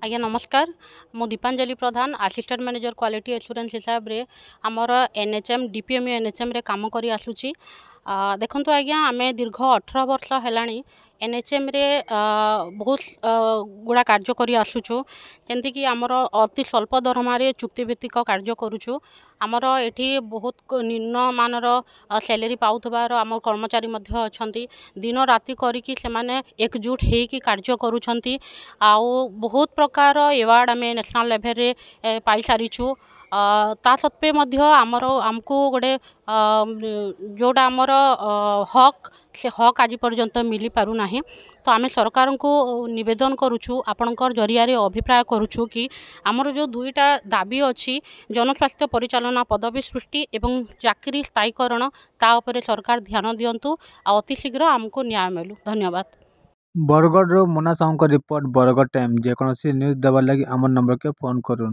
ଆଜ୍ଞା ନମସ୍କାର। ମୁଁ ଦୀପାଞ୍ଜଳି ପ୍ରଧାନ ଆସିଷ୍ଟାଣ୍ଟ ମ୍ୟାନେଜର କ୍ୱାଲିଟି ଏସ୍ୟୁରାନ୍ସ ହିସାବରେ ଆମର ଏନ୍ଏଚ୍ଏମ୍ ଡିପିଏମ୍ୟୁ ଏନ୍ଏଚ୍ଏମ୍ରେ କାମ କରି ଆସୁଛି। ଦେଖନ୍ତୁ ଆଜ୍ଞା, ଆମେ ଦୀର୍ଘ 18 ବର୍ଷ ହେଲାଣି ଏନ୍ଏଚ୍ଏମ୍ରେ ବହୁତ ଗୁଡ଼ା କାର୍ଯ୍ୟ କରି ଆସୁଛୁ। ଯେମିତିକି ଆମର ଅତି ସ୍ୱଳ୍ପ ଦରମାରେ ଚୁକ୍ତିଭିତ୍ତିକ କାର୍ଯ୍ୟ କରୁଛୁ। ଆମର ଏଠି ବହୁତ ନିମ୍ନମାନର ସ୍ୟାଲେରୀ ପାଉଥିବାର ଆମ କର୍ମଚାରୀ ମଧ୍ୟ ଅଛନ୍ତି। ଦିନ ରାତି କରିକି ସେମାନେ ଏକଜୁଟ ହେଇକି କାର୍ଯ୍ୟ କରୁଛନ୍ତି। ଆଉ ବହୁତ ପ୍ରକାର ଆୱାର୍ଡ଼ ଆମେ ନ୍ୟାସନାଲ୍ ଲେଭେଲରେ ପାଇସାରିଛୁ। ତା ସତ୍ତ୍ୱେ ମଧ୍ୟ ଆମକୁ ଗୋଟେ ଯେଉଁଟା ଆମର ହକ୍, ସେ ହକ୍ ଆଜି ପର୍ଯ୍ୟନ୍ତ ମିଳିପାରୁନାହିଁ। ତ ଆମେ ସରକାରଙ୍କୁ ନିବେଦନ କରୁଛୁ, ଆପଣଙ୍କର ଜରିଆରେ ଅଭିପ୍ରାୟ କରୁଛୁ କି ଆମର ଯେଉଁ ଦୁଇଟା ଦାବି ଅଛି, ଜନସ୍ୱାସ୍ଥ୍ୟ ପରିଚାଳନା ପଦବୀ ସୃଷ୍ଟି ଏବଂ ଚାକିରି ସ୍ଥାୟୀକରଣ, ତା ଉପରେ ସରକାର ଧ୍ୟାନ ଦିଅନ୍ତୁ ଆଉ ଅତି ଶୀଘ୍ର ଆମକୁ ନ୍ୟାୟ ମିଳୁ। ଧନ୍ୟବାଦ। बरगढ़ मोना साहू रिपोर्ट बरगढ़ टाइम जेकोसी न्यूज देवार लगी आम नंबर के फोन करूँ।